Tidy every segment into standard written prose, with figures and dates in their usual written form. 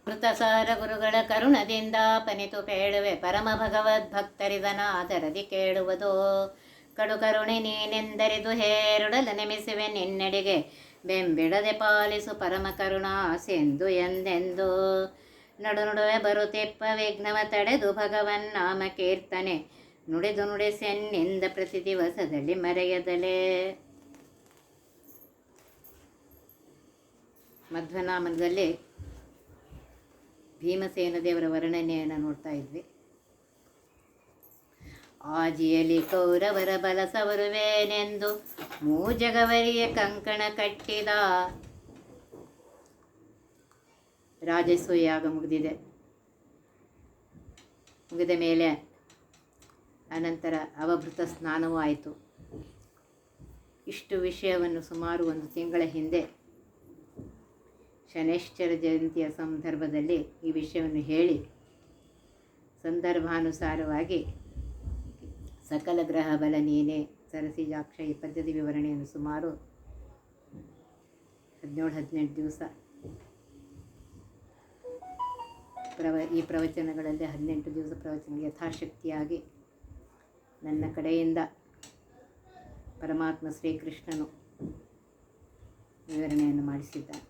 ಮೃತಸಾರ ಗುರುಗಳ ಕರುಣದಿಂದ ಪನಿತು ಪೇಳುವೆ ಪರಮ ಭಗವದ್ಭಕ್ತರಿದನಾದರದಿ ಕೇಳುವುದು ಕಡು ಕರುಣೆ ನೀನೆಂದರಿದು ಹೇರುಡಲ ನೆಮಿಸುವೆ ನಿನ್ನೆಡೆಗೆ ಬೆಂಬಿಡದೆ ಪಾಲಿಸು ಪರಮ ಕರುಣಾಸೆಂದು ಎಂದೆಂದು ನಡು ನಡುವೆ ಬರುತ್ತಿಪ್ಪ ವಿಘ್ನವ ತಡೆದು ಭಗವನ್ ನಾಮ ಕೀರ್ತನೆ ನುಡಿದು ನುಡಿಸೆನ್ನಿಂದ ಪ್ರತಿ ದಿವಸದಲ್ಲಿ ಮರೆಯದಲೇ. ಮಧ್ವನಾಮದಲ್ಲಿ ಭೀಮಸೇನ ದೇವರ ವರ್ಣನೆಯನ್ನು ನೋಡ್ತಾ ಇದ್ವಿ. ಆಜಿಯಲಿ ಕೌರವರ ಬಲಸವರುವೇನೆಂದು ಮೂಜಗವರಿಯ ಕಂಕಣ ಕಟ್ಟಿದ. ರಾಜಸೂಯಾಗ ಮುಗಿದಿದೆ. ಮುಗಿದ ಮೇಲೆ ಅನಂತರ ಅವಭೃತ ಸ್ನಾನವೂ ಆಯಿತು. ಇಷ್ಟು ವಿಷಯವನ್ನು ಸುಮಾರು 1 ತಿಂಗಳ ಹಿಂದೆ ಶನೈಶ್ಚರ ಜಯಂತಿಯ ಸಂದರ್ಭದಲ್ಲಿ ಈ ವಿಷಯವನ್ನು ಹೇಳಿ ಸಂದರ್ಭಾನುಸಾರವಾಗಿ ಸಕಲ ಗ್ರಹ ಬಲ ನೀನೇ ಸರಸಿಜಾಕ್ಷ ಈ ಪದ್ಯದ ವಿವರಣೆಯನ್ನು ಸುಮಾರು 17-18 ದಿವಸ ಈ ಪ್ರವಚನಗಳಲ್ಲಿ 18 ದಿವಸ ಪ್ರವಚನ ಯಥಾಶಕ್ತಿಯಾಗಿ ನನ್ನ ಕಡೆಯಿಂದ ಪರಮಾತ್ಮ ಶ್ರೀಕೃಷ್ಣನು ವಿವರಣೆಯನ್ನು ಮಾಡಿಸಿದ್ದಾನೆ.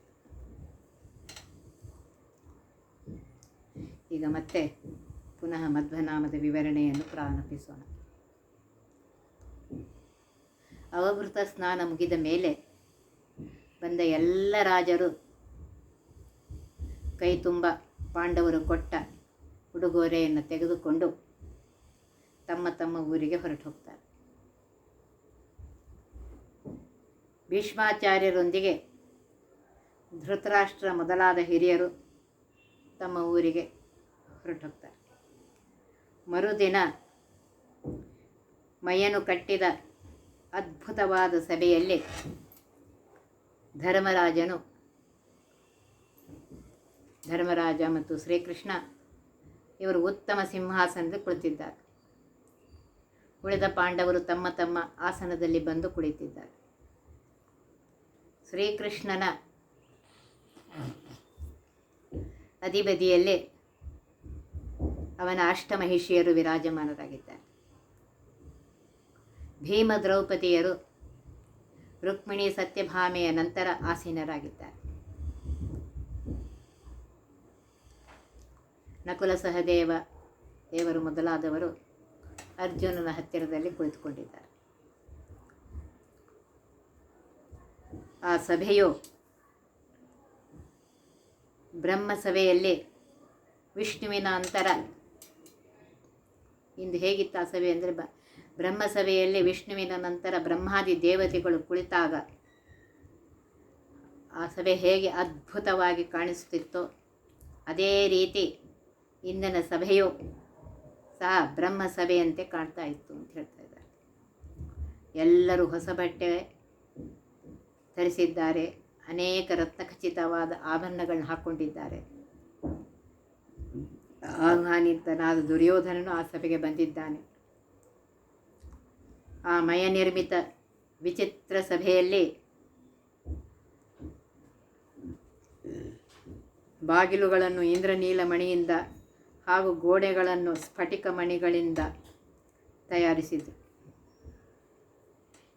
ಈಗ ಮತ್ತೆ ಪುನಃ ಮಧ್ವನಾಮದ ವಿವರಣೆಯನ್ನು ಪ್ರಾರಂಭಿಸೋಣ. ಅವಭೃತ ಸ್ನಾನ ಮುಗಿದ ಮೇಲೆ ಬಂದ ಎಲ್ಲ ರಾಜರು ಕೈ ತುಂಬ ಪಾಂಡವರು ಕೊಟ್ಟ ಉಡುಗೊರೆಯನ್ನು ತೆಗೆದುಕೊಂಡು ತಮ್ಮ ತಮ್ಮ ಊರಿಗೆ ಹೊರಟು ಹೋಗ್ತಾರೆ. ಭೀಷ್ಮಾಚಾರ್ಯರೊಂದಿಗೆ ಧೃತರಾಷ್ಟ್ರ ಮೊದಲಾದ ಹಿರಿಯರು ತಮ್ಮ ಊರಿಗೆ ಹೊರಟು ಹೋಗ್ತಾರೆ. ಮರುದಿನ ಮೈಯನ್ನು ಕಟ್ಟಿದ ಅದ್ಭುತವಾದ ಸಭೆಯಲ್ಲಿ ಧರ್ಮರಾಜ ಮತ್ತು ಶ್ರೀಕೃಷ್ಣ ಇವರು ಉತ್ತಮ ಸಿಂಹಾಸನದಲ್ಲಿ ಕುಳಿತಿದ್ದಾರೆ. ಉಳಿದ ಪಾಂಡವರು ತಮ್ಮ ತಮ್ಮ ಆಸನದಲ್ಲಿ ಬಂದು ಕುಳಿತಿದ್ದಾರೆ. ಶ್ರೀಕೃಷ್ಣನ ಅಧಿಬದಿಯಲ್ಲಿ ಅವನ ಅಷ್ಟಮಹಿಷಿಯರು ವಿರಾಜಮಾನರಾಗಿದ್ದಾರೆ. ಭೀಮ ದ್ರೌಪದಿಯರು ರುಕ್ಮಿಣಿ ಸತ್ಯಭಾಮೆಯ ನಂತರ ಆಸೀನರಾಗಿದ್ದಾರೆ. ನಕುಲ ಸಹದೇವ ದೇವರು ಮೊದಲಾದವರು ಅರ್ಜುನನ ಹತ್ತಿರದಲ್ಲಿ ಕುಳಿತುಕೊಂಡಿದ್ದಾರೆ. ಆ ಸಭೆಯು ಬ್ರಹ್ಮಸಭೆಯಲ್ಲಿ ವಿಷ್ಣುವಿನ ಅಂತರ. ಇಂದು ಹೇಗಿತ್ತು ಆ ಸಭೆ ಅಂದರೆ ಬ್ರಹ್ಮಸಭೆಯಲ್ಲಿ ವಿಷ್ಣುವಿನ ನಂತರ ಬ್ರಹ್ಮಾದಿ ದೇವತೆಗಳು ಕುಳಿತಾಗ ಆ ಸಭೆ ಹೇಗೆ ಅದ್ಭುತವಾಗಿ ಕಾಣಿಸುತ್ತಿತ್ತೋ ಅದೇ ರೀತಿ ಇಂದಿನ ಸಭೆಯು ಸಹ ಬ್ರಹ್ಮಸಭೆಯಂತೆ ಕಾಣ್ತಾ ಇತ್ತು ಅಂತ ಹೇಳ್ತಾ ಇದ್ದಾರೆ. ಎಲ್ಲರೂ ಹೊಸ ಬಟ್ಟೆ ಧರಿಸಿದ್ದಾರೆ. ಅನೇಕ ರತ್ನಖಚಿತವಾದ ಆಭರಣಗಳನ್ನ ಹಾಕ್ಕೊಂಡಿದ್ದಾರೆ. ಆಹ್ವಾನಿತನಾದ ದುರ್ಯೋಧನನು ಆ ಸಭೆಗೆ ಬಂದಿದ್ದಾನೆ. ಆ ಮಯನಿರ್ಮಿತ ವಿಚಿತ್ರ ಸಭೆಯಲ್ಲಿ ಬಾಗಿಲುಗಳನ್ನು ಇಂದ್ರನೀಲಮಣಿಯಿಂದ ಹಾಗೂ ಗೋಡೆಗಳನ್ನು ಸ್ಫಟಿಕ ಮಣಿಗಳಿಂದ ತಯಾರಿಸಿದರು.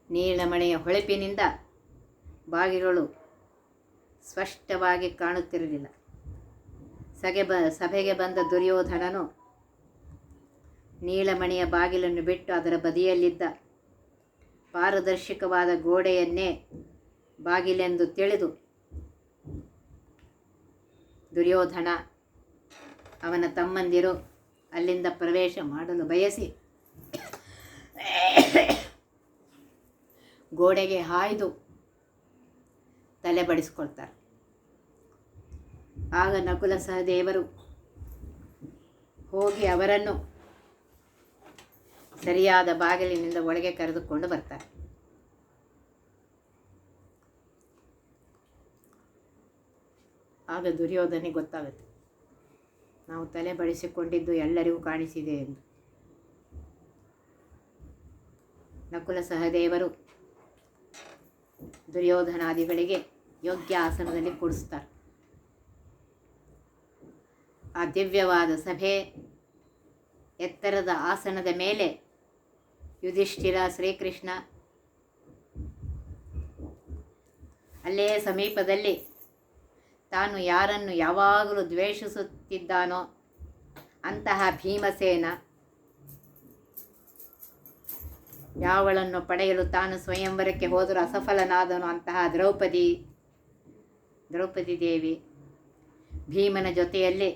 ನೀಲಮಣಿಯ ಹೊಳಪಿನಿಂದ ಬಾಗಿಲುಗಳು ಸ್ಪಷ್ಟವಾಗಿ ಕಾಣುತ್ತಿರಲಿಲ್ಲ. ಸಭೆಗೆ ಬಂದ ದುರ್ಯೋಧನನು ನೀಲಮಣಿಯ ಬಾಗಿಲನ್ನು ಬಿಟ್ಟು ಅದರ ಬದಿಯಲ್ಲಿದ್ದ ಪಾರದರ್ಶಕವಾದ ಗೋಡೆಯನ್ನೇ ಬಾಗಿಲೆಂದು ತಿಳಿದು ದುರ್ಯೋಧನ ಅವನ ತಮ್ಮಂದಿರು ಅಲ್ಲಿಂದ ಪ್ರವೇಶ ಮಾಡಲು ಬಯಸಿ ಗೋಡೆಗೆ ಹಾಯ್ದು ತಲೆ ಬಡಿಸ್ಕೊಳ್ತಾರೆ. ಆಗ ನಕುಲ ಸಹದೇವರು ಹೋಗಿ ಅವರನ್ನು ಸರಿಯಾದ ಬಾಗಿಲಿನಿಂದ ಒಳಗೆ ಕರೆದುಕೊಂಡು ಬರ್ತಾರೆ. ಆಗ ದುರ್ಯೋಧನಿಗೆ ಗೊತ್ತಾಗುತ್ತೆ, ನಾವು ತಲೆ ಬಡಿಸಿಕೊಂಡಿದ್ದು ಎಲ್ಲರಿಗೂ ಕಾಣಿಸಿದೆ ಎಂದು. ನಕುಲ ಸಹದೇವರು ದುರ್ಯೋಧನಾದಿಗಳಿಗೆ ಯೋಗ್ಯ ಆಸನದಲ್ಲಿ ಕೂಡಿಸ್ತಾರೆ. ಆ ದಿವ್ಯವಾದ ಸಭೆ, ಎತ್ತರದ ಆಸನದ ಮೇಲೆ ಯುಧಿಷ್ಠಿರ, ಶ್ರೀಕೃಷ್ಣ, ಅಲ್ಲೇ ಸಮೀಪದಲ್ಲಿ ತಾನು ಯಾರನ್ನು ಯಾವಾಗಲೂ ದ್ವೇಷಿಸುತ್ತಿದ್ದಾನೋ ಅಂತಹ ಭೀಮಸೇನ, ಯಾವಳನ್ನು ಪಡೆಯಲು ತಾನು ಸ್ವಯಂವರಕ್ಕೆ ಹೋದರೂ ಅಸಫಲನಾದನು ಅಂತಹ ದ್ರೌಪದಿ ದೇವಿ ಭೀಮನ ಜೊತೆಯಲ್ಲಿ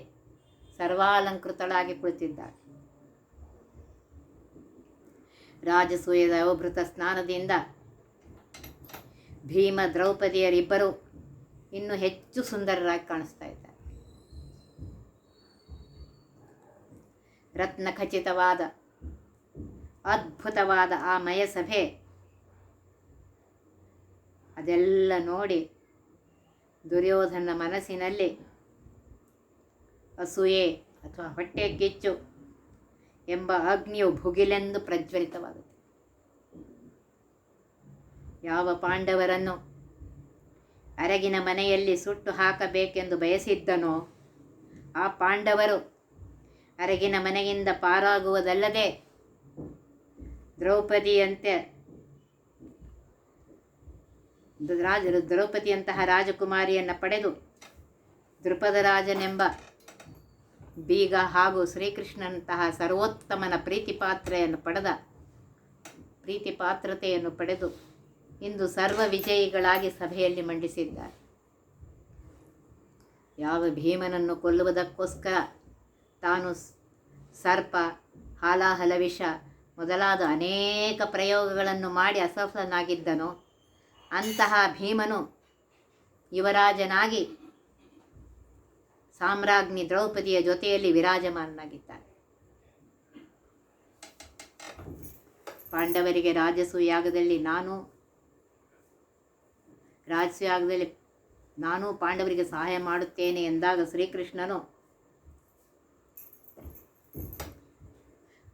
ಸರ್ವಾಲಂಕೃತಳಾಗಿ ಕುಳಿತಿದ್ದಾಳೆ. ರಾಜಸೂಯದ ಅವಭೃತ ಸ್ನಾನದಿಂದ ಭೀಮ ದ್ರೌಪದಿಯರಿಬ್ಬರು ಇನ್ನೂ ಹೆಚ್ಚು ಸುಂದರರಾಗಿ ಕಾಣಿಸ್ತಾ ಇದ್ದಾರೆ. ರತ್ನ ಖಚಿತವಾದ ಅದ್ಭುತವಾದ ಆ ಮಯಸಭೆ ಅದೆಲ್ಲ ನೋಡಿ ದುರ್ಯೋಧನ ಮನಸ್ಸಿನಲ್ಲಿ ಅಸೂಯೆ ಅಥವಾ ಹೊಟ್ಟೆ ಕಿಚ್ಚು ಎಂಬ ಅಗ್ನಿಯು ಭುಗಿಲೆಂದು ಪ್ರಜ್ವಲಿತವಾಗುತ್ತೆ. ಯಾವ ಪಾಂಡವರನ್ನು ಅರಗಿನ ಮನೆಯಲ್ಲಿ ಸುಟ್ಟು ಹಾಕಬೇಕೆಂದು ಬಯಸಿದ್ದನೋ ಆ ಪಾಂಡವರು ಅರಗಿನ ಮನೆಯಿಂದ ಪಾರಾಗುವುದಲ್ಲದೆ ದ್ರೌಪದಿಯಂತಹ ರಾಜಕುಮಾರಿಯನ್ನು ಪಡೆದು ದೃಪದ ರಾಜನೆಂಬ ಬೀಗ ಹಾಗೂ ಶ್ರೀಕೃಷ್ಣನಂತಹ ಸರ್ವೋತ್ತಮನ ಪ್ರೀತಿಪಾತ್ರತೆಯನ್ನು ಪಡೆದು ಇಂದು ಸರ್ವ ವಿಜಯಿಗಳಾಗಿ ಸಭೆಯಲ್ಲಿ ಮಂಡಿಸಿದ್ದಾರೆ. ಯಾವ ಭೀಮನನ್ನು ಕೊಲ್ಲುವುದಕ್ಕೋಸ್ಕರ ತಾನು ಸರ್ಪ, ಹಾಲಾಹಲ ವಿಷ ಮೊದಲಾದ ಅನೇಕ ಪ್ರಯೋಗಗಳನ್ನು ಮಾಡಿ ಅಸಫಲನಾಗಿದ್ದನೋ ಅಂತಹ ಭೀಮನು ಯುವರಾಜನಾಗಿ ಸಾಮ್ರಾಜ್ಞಿ ದ್ರೌಪದಿಯ ಜೊತೆಯಲ್ಲಿ ವಿರಾಜಮಾನನಾಗಿದ್ದಾನೆ. ಪಾಂಡವರಿಗೆ ರಾಜಸೂಯಾಗದಲ್ಲಿ ನಾನು ಪಾಂಡವರಿಗೆ ಸಹಾಯ ಮಾಡುತ್ತೇನೆ ಎಂದಾಗ ಶ್ರೀಕೃಷ್ಣನು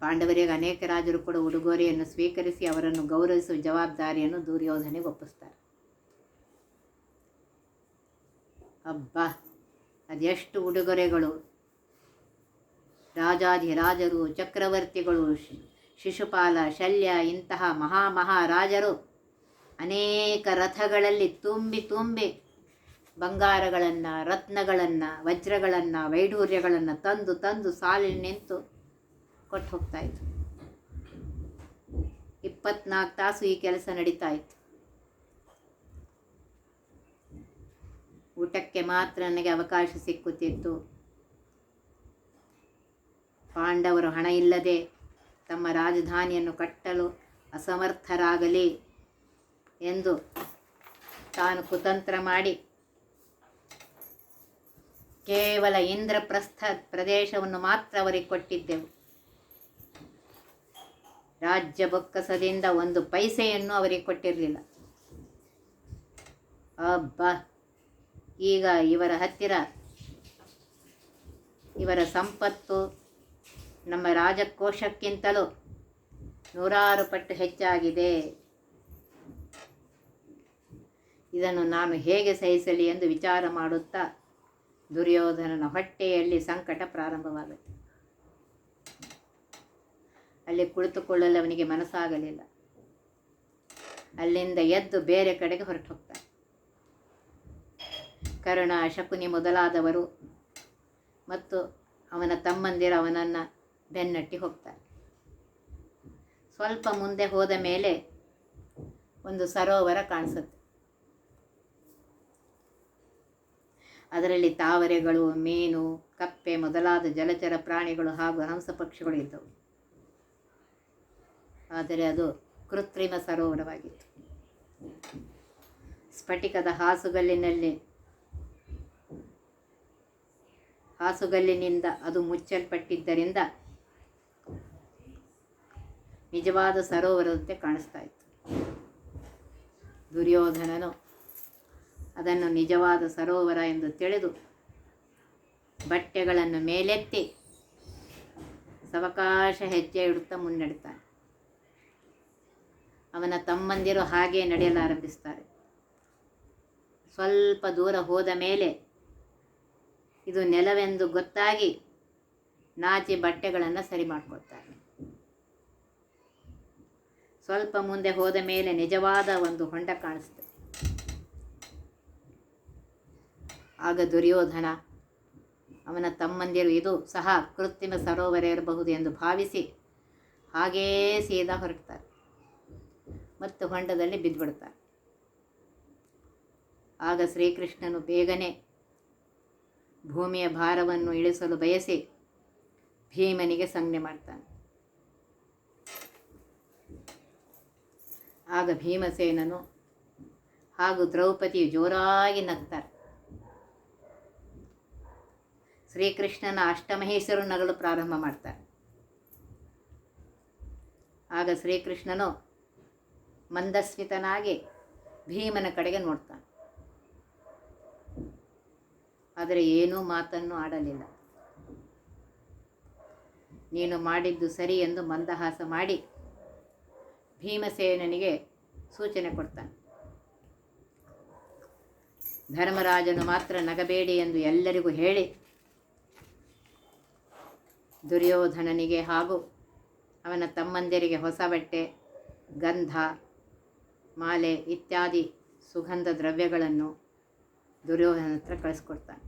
ಪಾಂಡವರಿಗೆ ಅನೇಕ ರಾಜರು ಕೂಡ ಉಡುಗೊರೆಯನ್ನು ಸ್ವೀಕರಿಸಿ ಅವರನ್ನು ಗೌರವಿಸುವ ಜವಾಬ್ದಾರಿಯನ್ನು ದುರ್ಯೋಧನಿಗೆ ಒಪ್ಪಿಸ್ತಾರೆ. ಅಬ್ಬಾ, ಅದೆಷ್ಟು ಉಡುಗೊರೆಗಳು! ರಾಜಾಧಿರಾಜರು, ಚಕ್ರವರ್ತಿಗಳು, ಶಿಶುಪಾಲ, ಶಲ್ಯ ಇಂತಹ ಮಹಾರಾಜರು ಅನೇಕ ರಥಗಳಲ್ಲಿ ತುಂಬಿ ಬಂಗಾರಗಳನ್ನು, ರತ್ನಗಳನ್ನು, ವಜ್ರಗಳನ್ನು, ವೈಢೂರ್ಯಗಳನ್ನು ತಂದು ಸಾಲಿನಲ್ಲಿ ನಿಂತು ಕೊಟ್ಟು ಹೋಗ್ತಾ ಇತ್ತು. 24 ತಾಸು ಈ ಕೆಲಸ ನಡೀತಾ ಇತ್ತು. ಊಟಕ್ಕೆ ಮಾತ್ರ ನನಗೆ ಅವಕಾಶ ಸಿಕ್ಕುತ್ತಿತ್ತು. ಪಾಂಡವರು ಹಣ ಇಲ್ಲದೆ ತಮ್ಮ ರಾಜಧಾನಿಯನ್ನು ಕಟ್ಟಲು ಅಸಮರ್ಥರಾಗಲಿ ಎಂದು ತಾನು ಕುತಂತ್ರ ಮಾಡಿ ಕೇವಲ ಇಂದ್ರಪ್ರಸ್ಥ ಪ್ರದೇಶವನ್ನು ಮಾತ್ರ ಅವರಿಗೆ ಕೊಟ್ಟಿದ್ದೆವು. ರಾಜ್ಯ ಬೊಕ್ಕಸದಿಂದ 1 ಪೈಸೆಯನ್ನು ಅವರಿಗೆ ಕೊಟ್ಟಿರಲಿಲ್ಲ. ಅಬ್ಬಾ, ಈಗ ಇವರ ಹತ್ತಿರ ಇವರ ಸಂಪತ್ತು ನಮ್ಮ ರಾಜಕೋಶಕ್ಕಿಂತಲೂ 100 ಪಟ್ಟು ಹೆಚ್ಚಾಗಿದೆ. ಇದನ್ನು ನಾನು ಹೇಗೆ ಸಹಿಸಲಿ ಎಂದು ವಿಚಾರ ಮಾಡುತ್ತಾ ದುರ್ಯೋಧನನ ಹೊಟ್ಟೆಯಲ್ಲಿ ಸಂಕಟ ಪ್ರಾರಂಭವಾಗುತ್ತೆ. ಅಲ್ಲಿ ಕುಳಿತುಕೊಳ್ಳಲು ಅವನಿಗೆ ಮನಸ್ಸಾಗಲಿಲ್ಲ. ಅಲ್ಲಿಂದ ಎದ್ದು ಬೇರೆ ಕಡೆಗೆ ಹೊರಟು ಹೋಗ್ತಾನೆ. ಕರ್ಣ, ಶಕುನಿ ಮೊದಲಾದವರು ಮತ್ತು ಅವನ ತಮ್ಮಂದಿರು ಅವನನ್ನು ಬೆನ್ನಟ್ಟಿ ಹೋಗ್ತಾರೆ. ಸ್ವಲ್ಪ ಮುಂದೆ ಹೋದ ಮೇಲೆ ಒಂದು ಸರೋವರ ಕಾಣಿಸುತ್ತೆ. ಅದರಲ್ಲಿ ತಾವರೆಗಳು, ಮೀನು, ಕಪ್ಪೆ ಮೊದಲಾದ ಜಲಚರ ಪ್ರಾಣಿಗಳು ಹಾಗೂ ಹಂಸ ಪಕ್ಷಿಗಳು ಇದ್ದವು. ಆದರೆ ಅದು ಕೃತ್ರಿಮ ಸರೋವರವಾಗಿತ್ತು. ಸ್ಫಟಿಕದ ಹಾಸುಗಲ್ಲಿನಿಂದ ಅದು ಮುಚ್ಚಲ್ಪಟ್ಟಿದ್ದರಿಂದ ನಿಜವಾದ ಸರೋವರದಂತೆ ಕಾಣಿಸ್ತಾ ಇತ್ತು. ದುರ್ಯೋಧನನು ಅದನ್ನು ನಿಜವಾದ ಸರೋವರ ಎಂದು ತಿಳಿದು ಬಟ್ಟೆಗಳನ್ನು ಮೇಲೆತ್ತಿ ಸಾವಕಾಶ ಹೆಜ್ಜೆ ಇಡುತ್ತಾ ಮುನ್ನಡೆತಾನೆ. ಅವನ ತಮ್ಮಂದಿರು ಹಾಗೆ ನಡೆಯಲಾರಂಭಿಸ್ತಾರೆ. ಸ್ವಲ್ಪ ದೂರ ಹೋದ ಮೇಲೆ ಇದು ನೆಲವೆಂದು ಗೊತ್ತಾಗಿ ನಾಚಿ ಬಟ್ಟೆಗಳನ್ನು ಸರಿ ಮಾಡಿಕೊಳ್ತಾರೆ. ಸ್ವಲ್ಪ ಮುಂದೆ ಹೋದ ಮೇಲೆ ನಿಜವಾದ ಒಂದು ಹೊಂಡ ಕಾಣಿಸ್ತದೆ. ಆಗ ದುರ್ಯೋಧನ ಅವನ ತಮ್ಮಂದಿರು ಇದು ಸಹ ಕೃತ್ರಿಮ ಸರೋವರ ಇರಬಹುದು ಎಂದು ಭಾವಿಸಿ ಹಾಗೇ ಸೀದಾ ಹೊರಡ್ತಾರೆ ಮತ್ತು ಹೊಂಡದಲ್ಲಿ ಬಿದ್ದುಬಿಡ್ತಾರೆ. ಆಗ ಶ್ರೀಕೃಷ್ಣನು ಬೇಗನೆ ಭೂಮಿಯ ಭಾರವನ್ನು ಇಳಿಸಲು ಬಯಸಿ ಭೀಮನಿಗೆ ಸಂಜ್ಞೆ ಮಾಡ್ತಾನೆ. ಆಗ ಭೀಮಸೇನನು ಹಾಗೂ ದ್ರೌಪದಿಯು ಜೋರಾಗಿ ನಗ್ತಾರೆ. ಶ್ರೀಕೃಷ್ಣನ ಅಷ್ಟಮಹೇಶ್ವರರು ನಗಲು ಪ್ರಾರಂಭ ಮಾಡ್ತಾರೆ. ಆಗ ಶ್ರೀಕೃಷ್ಣನು ಮಂದಸ್ಮಿತನಾಗಿ ಭೀಮನ ಕಡೆಗೆ ನೋಡ್ತಾನೆ. ಆದರೆ ಏನೂ ಮಾತನ್ನು ಆಡಲಿಲ್ಲ. ನೀನು ಮಾಡಿದ್ದು ಸರಿ ಎಂದು ಮಂದಹಾಸ ಮಾಡಿ ಭೀಮಸೇನನಿಗೆ ಸೂಚನೆ ಕೊಡ್ತಾನೆ. ಧರ್ಮರಾಜನು ಮಾತ್ರ ನಗಬೇಡಿ ಎಂದು ಎಲ್ಲರಿಗೂ ಹೇಳಿ ದುರ್ಯೋಧನನಿಗೆ ಹಾಗೂ ಅವನ ತಮ್ಮಂದಿರಿಗೆ ಹೊಸ ಬಟ್ಟೆ, ಗಂಧ, ಮಾಲೆ ಇತ್ಯಾದಿ ಸುಗಂಧ ದ್ರವ್ಯಗಳನ್ನು ದುರ್ಯೋಧನ ಹತ್ರ ಕಳಿಸ್ಕೊಡ್ತಾನೆ.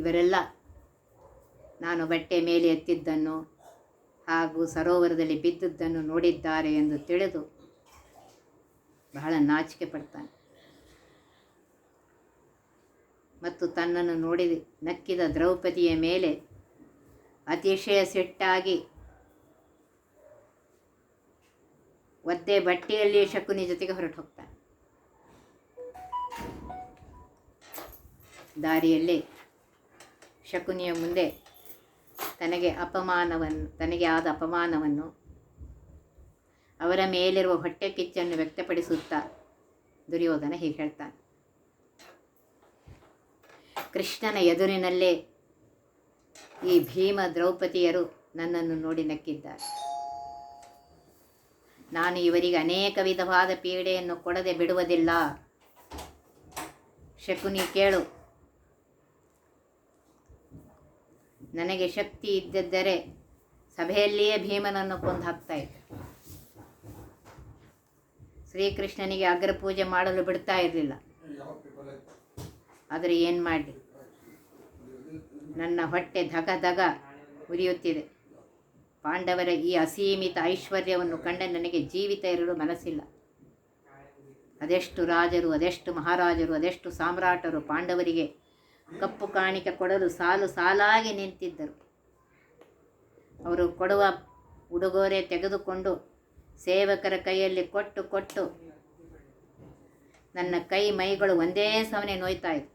ಇವರೆಲ್ಲ ನಾನು ಬಟ್ಟೆ ಮೇಲೆ ಎತ್ತಿದ್ದನ್ನು ಹಾಗೂ ಸರೋವರದಲ್ಲಿ ಬಿದ್ದುದನ್ನು ನೋಡಿದ್ದಾರೆ ಎಂದು ತಿಳಿದು ಬಹಳ ನಾಚಿಕೆ ಪಡ್ತಾನೆ. ಮತ್ತು ತನ್ನನ್ನು ನೋಡಿ ನಕ್ಕಿದ ದ್ರೌಪದಿಯ ಮೇಲೆ ಅತಿಶಯ ಸಿಟ್ಟಾಗಿ ಒದ್ದೆ ಬಟ್ಟೆಯಲ್ಲಿ ಶಕುನಿ ಜೊತೆಗೆ ಹೊರಟು ಹೋಗ್ತಾನೆ. ದಾರಿಯಲ್ಲಿ ಶಕುನಿಯ ಮುಂದೆ ತನಗೆ ಆದ ಅಪಮಾನವನ್ನು ಅವರ ಮೇಲಿರುವ ಹೊಟ್ಟೆ ಕಿಚ್ಚನ್ನು ವ್ಯಕ್ತಪಡಿಸುತ್ತಾ ದುರ್ಯೋಧನ ಹೀಗೆ ಹೇಳ್ತಾನೆ. ಕೃಷ್ಣನ ಎದುರಿನಲ್ಲೇ ಈ ಭೀಮ ದ್ರೌಪದಿಯರು ನನ್ನನ್ನು ನೋಡಿ ನಕ್ಕಿದ್ದಾರೆ. ನಾನು ಇವರಿಗೆ ಅನೇಕ ವಿಧವಾದ ಪೀಡೆಯನ್ನು ಕೊಡದೆ ಬಿಡುವುದಿಲ್ಲ. ಶಕುನಿ ಕೇಳು, ನನಗೆ ಶಕ್ತಿ ಇದ್ದಿದ್ದರೆ ಸಭೆಯಲ್ಲಿಯೇ ಭೀಮನನ್ನು ಕೊಂದು ಹಾಕ್ತಾ ಇದ್ದೆ. ಶ್ರೀಕೃಷ್ಣನಿಗೆ ಅಗ್ರಪೂಜೆ ಮಾಡಲು ಬಿಡ್ತಾ ಇರಲಿಲ್ಲ. ಆದರೆ ಏನು ಮಾಡಲಿ, ನನ್ನ ಹೊಟ್ಟೆ ಧಗ ಧಗ ಉರಿಯುತ್ತಿದೆ. ಪಾಂಡವರ ಈ ಅಸೀಮಿತ ಐಶ್ವರ್ಯವನ್ನು ಕಂಡ ನನಗೆ ಜೀವಿತ ಇರಲು ಮನಸ್ಸಿಲ್ಲ. ಅದೆಷ್ಟು ರಾಜರು, ಅದೆಷ್ಟು ಮಹಾರಾಜರು, ಅದೆಷ್ಟು ಸಾಮ್ರಾಟರು ಪಾಂಡವರಿಗೆ ಕಪ್ಪು ಕಾಣಿಕೆ ಕೊಡಲು ಸಾಲು ಸಾಲಾಗಿ ನಿಂತಿದ್ದರು. ಅವರು ಕೊಡುವ ಉಡುಗೊರೆ ತೆಗೆದುಕೊಂಡು ಸೇವಕರ ಕೈಯಲ್ಲಿ ಕೊಟ್ಟು ನನ್ನ ಕೈ ಮೈಗಳು ಒಂದೇ ಸಮನೆ ನೋಯ್ತಾ ಇತ್ತು.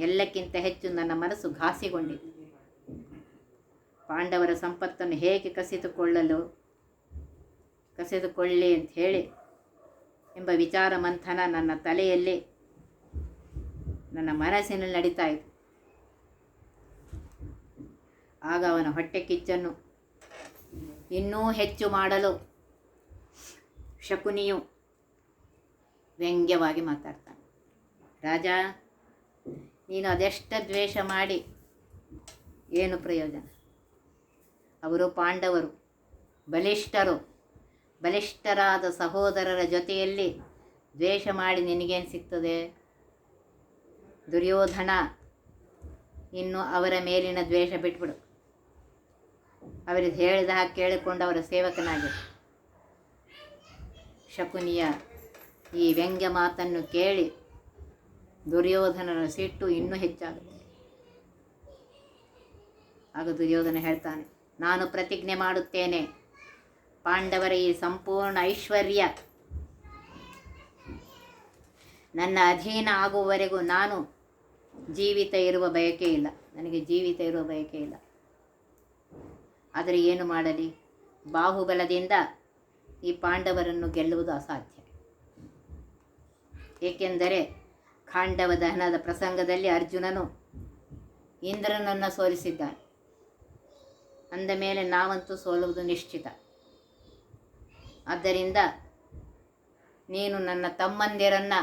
ಎಲ್ಲಕ್ಕಿಂತ ಹೆಚ್ಚು ನನ್ನ ಮನಸ್ಸು ಘಾಸಿಗೊಂಡಿತು. ಪಾಂಡವರ ಸಂಪತ್ತನ್ನು ಹೇಗೆ ಕಸಿದುಕೊಳ್ಳಿ ಅಂತ ಹೇಳಿ ಎಂಬ ವಿಚಾರ ಮಂಥನ ನನ್ನ ತಲೆಯಲ್ಲಿ, ನನ್ನ ಮನಸ್ಸಿನಲ್ಲಿ ನಡೀತಾ ಇತ್ತು. ಆಗ ಅವನ ಹೊಟ್ಟೆ ಕಿಚ್ಚನ್ನು ಇನ್ನೂ ಹೆಚ್ಚು ಮಾಡಲು ಶಕುನಿಯು ವ್ಯಂಗ್ಯವಾಗಿ ಮಾತಾಡ್ತಾನೆ. ರಾಜ, ನೀನು ಅದೆಷ್ಟ ದ್ವೇಷ ಮಾಡಿ ಏನು ಪ್ರಯೋಜನ? ಅವರು ಪಾಂಡವರು, ಬಲಿಷ್ಠರಾದ ಸಹೋದರರ ಜೊತೆಯಲ್ಲಿ ದ್ವೇಷ ಮಾಡಿ ನಿನಗೇನು ಸಿಗ್ತದೆ? ದುರ್ಯೋಧನ, ಇನ್ನು ಅವರ ಮೇಲಿನ ದ್ವೇಷ ಬಿಟ್ಬಿಡು. ಅವರಿಗೆ ಹೇಳಿದ ಹಾಗೆ ಕೇಳಿಕೊಂಡು ಅವರ ಸೇವಕನಾಗಿರು. ಶಕುನಿಯ ಈ ವ್ಯಂಗ್ಯ ಮಾತನ್ನು ಕೇಳಿ ದುರ್ಯೋಧನನ ಸಿಟ್ಟು ಇನ್ನೂ ಹೆಚ್ಚಾಗುತ್ತೆ. ಆಗ ದುರ್ಯೋಧನ ಹೇಳ್ತಾನೆ, ನಾನು ಪ್ರತಿಜ್ಞೆ ಮಾಡುತ್ತೇನೆ, ಪಾಂಡವರ ಈ ಸಂಪೂರ್ಣ ಐಶ್ವರ್ಯ ನನ್ನ ಅಧೀನ ಆಗುವವರೆಗೂ ನಾನು ಜೀವಿತ ಇರುವ ಬಯಕೆ ಇಲ್ಲ. ನನಗೆ ಜೀವಿತ ಇರುವ ಬಯಕೆ ಇಲ್ಲ. ಆದರೆ ಏನು ಮಾಡಲಿ, ಬಾಹುಬಲದಿಂದ ಈ ಪಾಂಡವರನ್ನು ಗೆಲ್ಲುವುದು ಅಸಾಧ್ಯ. ಏಕೆಂದರೆ ಖಾಂಡವ ದಹನದ ಪ್ರಸಂಗದಲ್ಲಿ ಅರ್ಜುನನು ಇಂದ್ರನನ್ನು ಸೋಲಿಸಿದ್ದಾನೆ. ಅಂದ ಮೇಲೆ ನಾವಂತೂ ಸೋಲುವುದು ನಿಶ್ಚಿತ. ಆದ್ದರಿಂದ ನೀನು ನನ್ನ ತಮ್ಮಂದಿರನ್ನು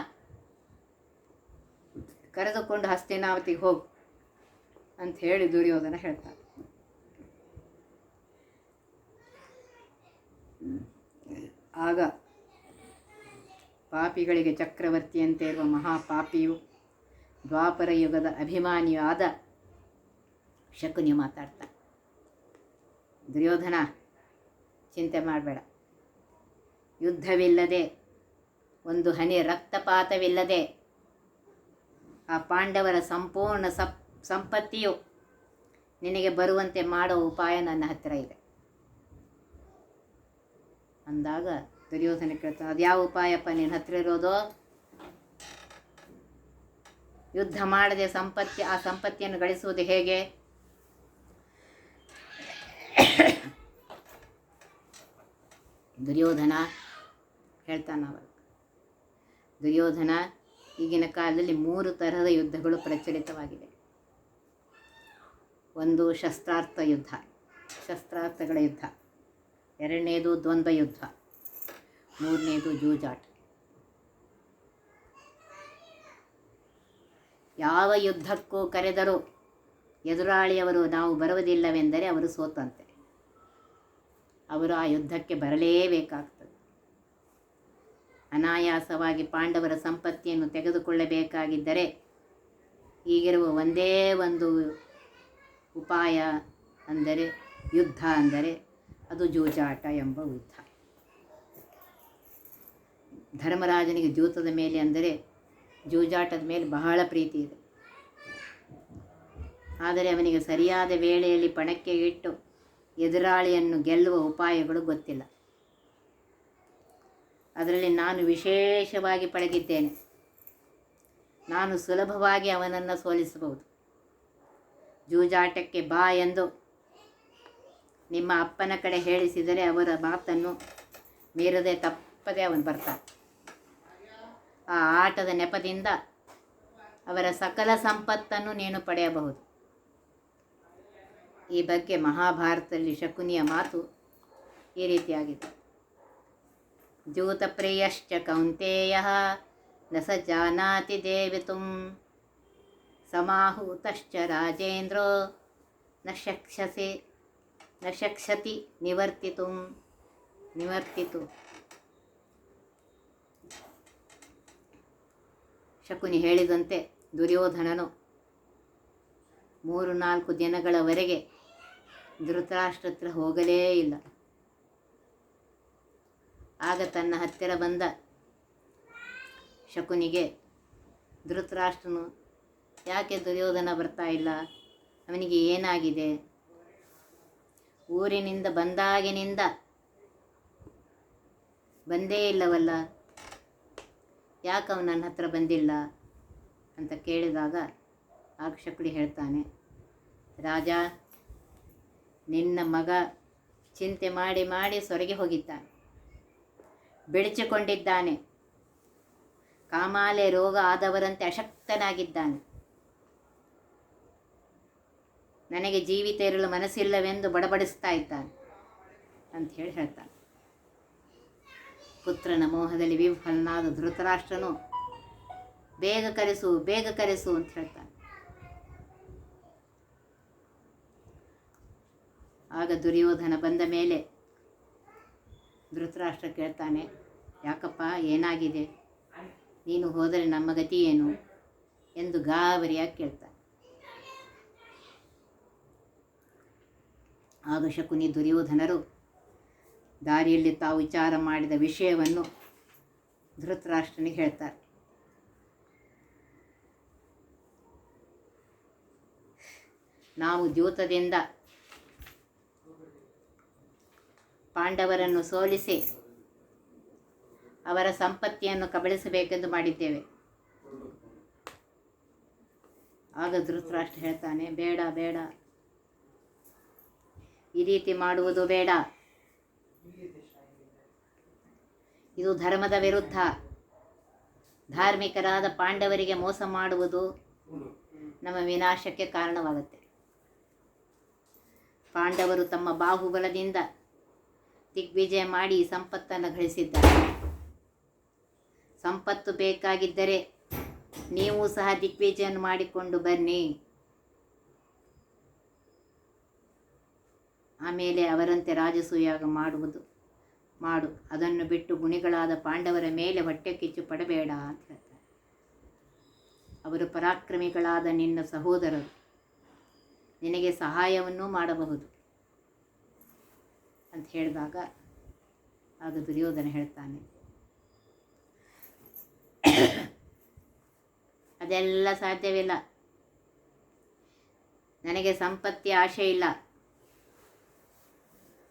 ಕರೆದುಕೊಂಡು ಹಸ್ತಿನಾವತಿಗೆ ಹೋಗು ಅಂತ ಹೇಳಿ ದುರ್ಯೋಧನ ಹೇಳ್ತಾನೆ. ಆಗ ಪಾಪಿಗಳಿಗೆ ಚಕ್ರವರ್ತಿಯಂತೆ ಇರುವ ಮಹಾಪಾಪಿಯು ದ್ವಾಪರ ಯುಗದ ಅಭಿಮಾನಿಯೂ ಆದ ಶಕುನಿ ಮಾತಾಡ್ತಾನೆ. ದುರ್ಯೋಧನ, ಚಿಂತೆ ಮಾಡಬೇಡ. ಯುದ್ಧವಿಲ್ಲದೆ, ಒಂದು ಹನಿ ರಕ್ತಪಾತವಿಲ್ಲದೆ ಆ ಪಾಂಡವರ ಸಂಪೂರ್ಣ ಸಂಪತ್ತಿಯು ನಿನಗೆ ಬರುವಂತೆ ಮಾಡೋ ಉಪಾಯ ನನ್ನ ಹತ್ತಿರ ಇದೆ ಅಂದಾಗ ದುರ್ಯೋಧನ ಕೇಳ್ತಾನೆ, ಅದ್ಯಾವ ಉಪಾಯಪ್ಪ ನಿನ್ನ ಹತ್ತಿರ ಇರೋದು? ಯುದ್ಧ ಮಾಡದೆ ಆ ಸಂಪತ್ತಿಯನ್ನು ಗಳಿಸುವುದು ಹೇಗೆ? ದುರ್ಯೋಧನ ಹೇಳ್ತಾನವ. ದುರ್ಯೋಧನ, ಈಗಿನ ಕಾಲದಲ್ಲಿ 3 ತರಹದ ಯುದ್ಧಗಳು ಪ್ರಚಲಿತವಾಗಿವೆ. ಒಂದು ಶಸ್ತ್ರಾಸ್ತ್ರ ಯುದ್ಧ, ಶಸ್ತ್ರಾಸ್ತ್ರಗಳ ಯುದ್ಧ. 2ನೇದು ದ್ವಂದ್ವ ಯುದ್ಧ. 3ನೇದು ಜೂಜಾಟ. ಯಾವ ಯುದ್ಧಕ್ಕೂ ಕರೆದರೂ ಎದುರಾಳಿಯವರು ನಾವು ಬರುವುದಿಲ್ಲವೆಂದರೆ ಅವರು ಸೋತಂತೆ. ಅವರು ಆ ಯುದ್ಧಕ್ಕೆ ಬರಲೇಬೇಕಾಗ್ತದೆ. ಅನಾಯಾಸವಾಗಿ ಪಾಂಡವರ ಸಂಪತ್ತಿಯನ್ನು ತೆಗೆದುಕೊಳ್ಳಬೇಕಾಗಿದ್ದರೆ ಈಗಿರುವ ಒಂದೇ ಒಂದು ಉಪಾಯ ಅಂದರೆ ಯುದ್ಧ, ಅಂದರೆ ಅದು ಜೂಜಾಟ ಎಂಬ ಯುದ್ಧ. ಧರ್ಮರಾಜನಿಗೆ ಜೂತದ ಮೇಲೆ ಅಂದರೆ ಜೂಜಾಟದ ಮೇಲೆ ಬಹಳ ಪ್ರೀತಿ ಇದೆ. ಆದರೆ ಅವನಿಗೆ ಸರಿಯಾದ ವೇಳೆಯಲ್ಲಿ ಪಣಕ್ಕೆ ಇಟ್ಟು ಎದುರಾಳಿಯನ್ನು ಗೆಲ್ಲುವ ಉಪಾಯಗಳು ಗೊತ್ತಿಲ್ಲ. ಅದರಲ್ಲಿ ನಾನು ವಿಶೇಷವಾಗಿ ಪಳಗಿದ್ದೇನೆ. ನಾನು ಸುಲಭವಾಗಿ ಅವನನ್ನು ಸೋಲಿಸಬಹುದು. ಜೂಜಾಟಕ್ಕೆ ಬಾ ಎಂದು ನಿಮ್ಮ ಅಪ್ಪನ ಕಡೆ ಹೇಳಿಸಿದರೆ ಅವರ ಮಾತನ್ನು ಮೀರದೆ ತಪ್ಪದೆ ಅವನು ಬರ್ತಾನೆ. ಆ ಆಟದ ನೆಪದಿಂದ ಅವರ ಸಕಲ ಸಂಪತ್ತನ್ನು ನೀನು ಪಡೆಯಬಹುದು. ಈ ಬಗ್ಗೆ ಮಹಾಭಾರತದಲ್ಲಿ ಶಕುನಿಯ ಮಾತು ಈ ರೀತಿಯಾಗಿದೆ. ದ್ಯೂತಪ್ರಿಯಶ್ಚ ಕೌಂತೇಯಃ ನ ಸ ಜಾನಾತಿ ದೇವಿತುಂ ಸಮಾಹೂತಶ್ಚ ರಾಜೇಂದ್ರೋ ನ ಶಕ್ಷತಿ ನಿವರ್ತಿತು. ಶಕುನಿ ಹೇಳಿದಂತೆ ದುರ್ಯೋಧನನು 3-4 ದಿನಗಳವರೆಗೆ ಧೃತರಾಷ್ಟ್ರ ಹತ್ರ ಹೋಗಲೇ ಇಲ್ಲ. ಆಗ ತನ್ನ ಹತ್ತಿರ ಬಂದ ಶಕುನಿಗೆ ಧೃತರಾಷ್ಟ್ರನು, ಯಾಕೆ ದುರ್ಯೋಧನ ಬರ್ತಾ ಇಲ್ಲ, ಅವನಿಗೆ ಏನಾಗಿದೆ, ಊರಿನಿಂದ ಬಂದಾಗಿನಿಂದ ಬಂದೇ ಇಲ್ಲವಲ್ಲ, ಯಾಕೆ ಅವನು ನನ್ನ ಹತ್ರ ಬಂದಿಲ್ಲ ಅಂತ ಕೇಳಿದಾಗ ಆಗ ಶಕುನಿ ಹೇಳ್ತಾನೆ, ರಾಜ, ನಿನ್ನ ಮಗ ಚಿಂತೆ ಮಾಡಿ ಮಾಡಿ ಸೊರಗಿ ಹೋಗಿದ್ದಾನೆ, ಬೆಳಚಿಕೊಂಡಿದ್ದಾನೆ, ಕಾಮಾಲೆ ರೋಗ ಆದವರಂತೆ ಅಶಕ್ತನಾಗಿದ್ದಾನೆ, ನನಗೆ ಜೀವಿತ ಇರಲು ಮನಸ್ಸಿಲ್ಲವೆಂದು ಬಡಬಡಿಸ್ತಾ ಇದ್ದಾನೆ ಅಂತ ಹೇಳ್ತಾನೆ. ಪುತ್ರನ ಮೋಹದಲ್ಲಿ ವಿಫಲನಾದ ಧೃತರಾಷ್ಟ್ರನು ಬೇಗ ಕರೆಸು ಅಂತ ಹೇಳ್ತಾನೆ. ಆಗ ದುರ್ಯೋಧನ ಬಂದ ಮೇಲೆ ಧೃತರಾಷ್ಟ್ರ ಕೇಳ್ತಾನೆ, ಯಾಕಪ್ಪ ಏನಾಗಿದೆ, ನೀನು ಹೋದರೆ ನಮ್ಮ ಗತಿ ಏನು ಎಂದು ಗಾಬರಿಯಾಗಿ ಕೇಳ್ತಾನೆ. ಆಗ ಶಕುನಿ ದುರ್ಯೋಧನರು ದಾರಿಯಲ್ಲಿ ತಾವು ವಿಚಾರ ಮಾಡಿದ ವಿಷಯವನ್ನು ಧೃತರಾಷ್ಟ್ರನಿಗೆ ಹೇಳ್ತಾರೆ. ನಾವು ದ್ಯೂತದಿಂದ ಪಾಂಡವರನ್ನು ಸೋಲಿಸಿ ಅವರ ಸಂಪತ್ತಿಯನ್ನು ಕಬಳಿಸಬೇಕೆಂದು ಮಾಡಿದ್ದೇವೆ. ಆಗ ಧೃತರಾಷ್ಟ್ರ ಹೇಳ್ತಾನೆ, ಬೇಡ ಬೇಡ, ಈ ರೀತಿ ಮಾಡುವುದು ಬೇಡ, ಇದು ಧರ್ಮದ ವಿರುದ್ಧ. ಧಾರ್ಮಿಕರಾದ ಪಾಂಡವರಿಗೆ ಮೋಸ ಮಾಡುವುದು ನಮ್ಮ ವಿನಾಶಕ್ಕೆ ಕಾರಣವಾಗುತ್ತೆ. ಪಾಂಡವರು ತಮ್ಮ ಬಾಹುಬಲದಿಂದ ದಿಗ್ವಿಜಯ ಮಾಡಿ ಸಂಪತ್ತನ್ನು ಗಳಿಸಿದ್ದಾರೆ. ಸಂಪತ್ತು ಬೇಕಾಗಿದ್ದರೆ ನೀವು ಸಹ ದಿಗ್ವಿಜಯವನ್ನು ಮಾಡಿಕೊಂಡು ಬನ್ನಿ. ಆಮೇಲೆ ಅವರಂತೆ ರಾಜಸೂಯಾಗ ಮಾಡು. ಅದನ್ನು ಬಿಟ್ಟು ಗುಣಿಗಳಾದ ಪಾಂಡವರ ಮೇಲೆ ಹೊಟ್ಟೆ ಕಿಚ್ಚು ಪಡಬೇಡ ಅಂತ ಹೇಳ್ತಾರೆ. ಅವರು ಪರಾಕ್ರಮಿಗಳಾದ ನಿನ್ನ ಸಹೋದರರು, ನಿನಗೆ ಸಹಾಯವನ್ನೂ ಮಾಡಬಹುದು ಅಂತ ಹೇಳಿದಾಗ ಆಗ ದುರ್ಯೋಧನ ಹೇಳ್ತಾನೆ, ಅದೆಲ್ಲ ಸಾಧ್ಯವಿಲ್ಲ, ನನಗೆ ಸಂಪತ್ತಿ ಆಶೆ ಇಲ್ಲ.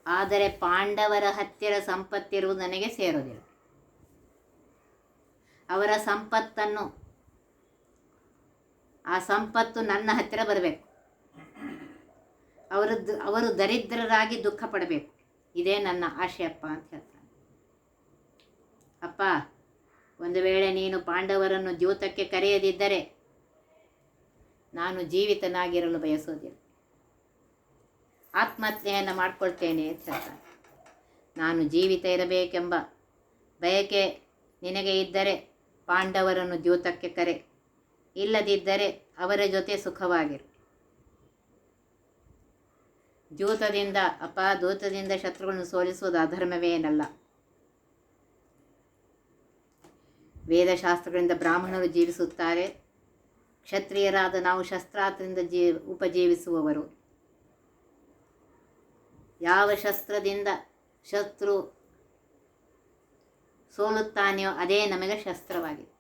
ಆದರೆ ಪಾಂಡವರ ಹತ್ತಿರ ಸಂಪತ್ತಿರುವುದು ನನಗೆ ಸೇರೋದಿಲ್ಲ. ಅವರ ಸಂಪತ್ತನ್ನು, ಆ ಸಂಪತ್ತು ನನ್ನ ಹತ್ತಿರ ಬರಬೇಕು. ಅವರು ದರಿದ್ರರಾಗಿ ದುಃಖ ಪಡಬೇಕು. ಇದೇ ನನ್ನ ಆಶೆ ಅಪ್ಪ ಅಂತ ಹೇಳ್ತಾನೆ. ಅಪ್ಪ, ಒಂದು ವೇಳೆ ನೀನು ಪಾಂಡವರನ್ನು ದ್ಯೂತಕ್ಕೆ ಕರೆಯದಿದ್ದರೆ ನಾನು ಜೀವಿತನಾಗಿರಲು ಬಯಸೋದಿಲ್ಲ, ಆತ್ಮಹತ್ಯೆಯನ್ನು ಮಾಡಿಕೊಳ್ತೇನೆ ಅಂತ ಹೇಳ್ತಾನೆ. ನಾನು ಜೀವಿತ ಇರಬೇಕೆಂಬ ಬಯಕೆ ನಿನಗೆ ಇದ್ದರೆ ಪಾಂಡವರನ್ನು ದ್ಯೂತಕ್ಕೆ ಕರೆ, ಇಲ್ಲದಿದ್ದರೆ ಅವರ ಜೊತೆ ಸುಖವಾಗಿರು. ದೂತದಿಂದ ಶತ್ರುಗಳನ್ನು ಸೋಲಿಸುವುದು ಅಧರ್ಮವೇನಲ್ಲ. ವೇದಶಾಸ್ತ್ರಗಳಿಂದ ಬ್ರಾಹ್ಮಣರು ಜೀವಿಸುತ್ತಾರೆ, ಕ್ಷತ್ರಿಯರಾದ ನಾವು ಶಸ್ತ್ರಾಸ್ತ್ರದಿಂದ ಉಪಜೀವಿಸುವವರು. ಯಾವ ಶಸ್ತ್ರದಿಂದ ಶತ್ರು ಸೋಲುತ್ತಾನೆಯೋ ಅದೇ ನಮಗೆ ಶಸ್ತ್ರವಾಗಿದೆ.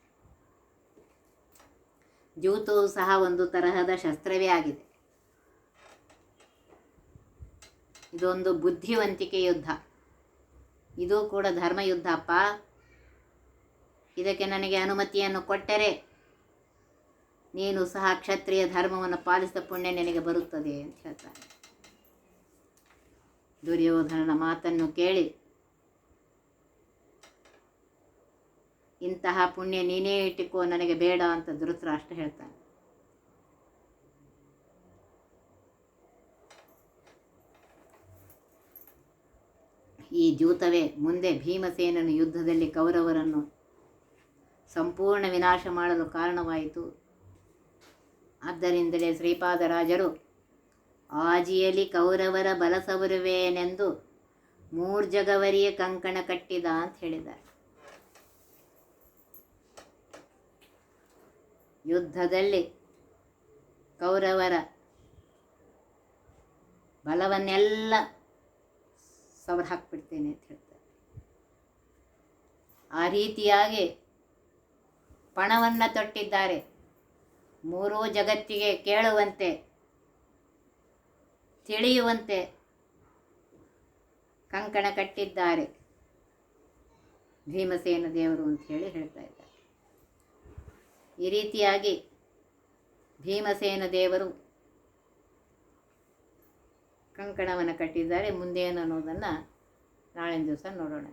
ದ್ಯೂತವು ಸಹ ಒಂದು ತರಹದ ಶಸ್ತ್ರವೇ ಆಗಿದೆ. ಇದೊಂದು ಬುದ್ಧಿವಂತಿಕೆ ಯುದ್ಧ, ಇದು ಕೂಡ ಧರ್ಮಯುದ್ಧ ಅಪ್ಪ. ಇದಕ್ಕೆ ನನಗೆ ಅನುಮತಿಯನ್ನು ಕೊಟ್ಟರೆ ನೀನು ಸಹ ಕ್ಷತ್ರಿಯ ಧರ್ಮವನ್ನು ಪಾಲಿಸಿದ ಪುಣ್ಯ ನಿನಗೆ ಬರುತ್ತದೆ ಅಂತ ಹೇಳ್ತಾನೆ. ದುರ್ಯೋಧನನ ಮಾತನ್ನು ಕೇಳಿ, ಇಂತಹ ಪುಣ್ಯ ನೀನೇ ಇಟ್ಟುಕೋ, ನನಗೆ ಬೇಡ ಅಂತ ಧೃತರಾಷ್ಟ್ರ ಹೇಳ್ತಾನೆ. ಈ ದ್ಯೂತವೇ ಮುಂದೆ ಭೀಮಸೇನನು ಯುದ್ಧದಲ್ಲಿ ಕೌರವರನ್ನು ಸಂಪೂರ್ಣ ವಿನಾಶ ಮಾಡಲು ಕಾರಣವಾಯಿತು. ಆದ್ದರಿಂದಲೇ ಶ್ರೀಪಾದರಾಜರು ಆಜಿಯಲಿ ಕೌರವರ ಬಲಸವರುವೇನೆಂದು ಮೂರ್ಜಗವರಿಯ ಕಂಕಣ ಕಟ್ಟಿದ ಅಂತ ಹೇಳಿದ್ದಾರೆ. ಯುದ್ಧದಲ್ಲಿ ಕೌರವರ ಬಲವನ್ನೆಲ್ಲ ಸವರ್ ಹಾಕ್ಬಿಡ್ತೇನೆ ಅಂತ ಹೇಳ್ತಾರೆ. ಆ ರೀತಿಯಾಗಿ ಪಣವನ್ನು ತೊಟ್ಟಿದ್ದಾರೆ. ಮೂರೂ ಜಗತ್ತಿಗೆ ಕೇಳುವಂತೆ ತಿಳಿಯುವಂತೆ ಕಂಕಣ ಕಟ್ಟಿದ್ದಾರೆ ಭೀಮಸೇನ ದೇವರು ಅಂತ ಹೇಳ್ತಾ ಇದ್ದಾರೆ. ಈ ರೀತಿಯಾಗಿ ಭೀಮಸೇನ ದೇವರು ಕಂಕಣವನ್ನು ಕಟ್ಟಿದ್ದಾರೆ. ಮುಂದೇನು ಅನ್ನೋದನ್ನು ನಾಳಿನ ದಿವಸ ನೋಡೋಣ.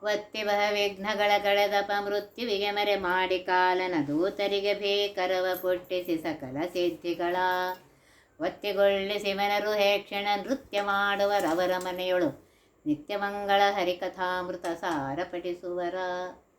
ಒತ್ತಿವಹ ವಿಘ್ನಗಳ ಕಳೆದಪ ಮೃತ್ಯುವಿಗೆ ಮರೆ ಮಾಡಿ ಕಾಲನ ದೂತರಿಗೆ ಭೀಕರವ ಪುಟ್ಟಿಸಿ ಸಕಲ ಸಿದ್ಧಿಗಳ ಒತ್ತಿಗೊಳ್ಳಿಸಿ ಮನರು ಹೇಕ್ಷಣ ನೃತ್ಯ ಮಾಡುವರವರ ಮನೆಯೊಳು ನಿತ್ಯಮಂಗಳ ಹರಿಕಥಾಮೃತ ಸಾರ ಪಠಿಸುವರ.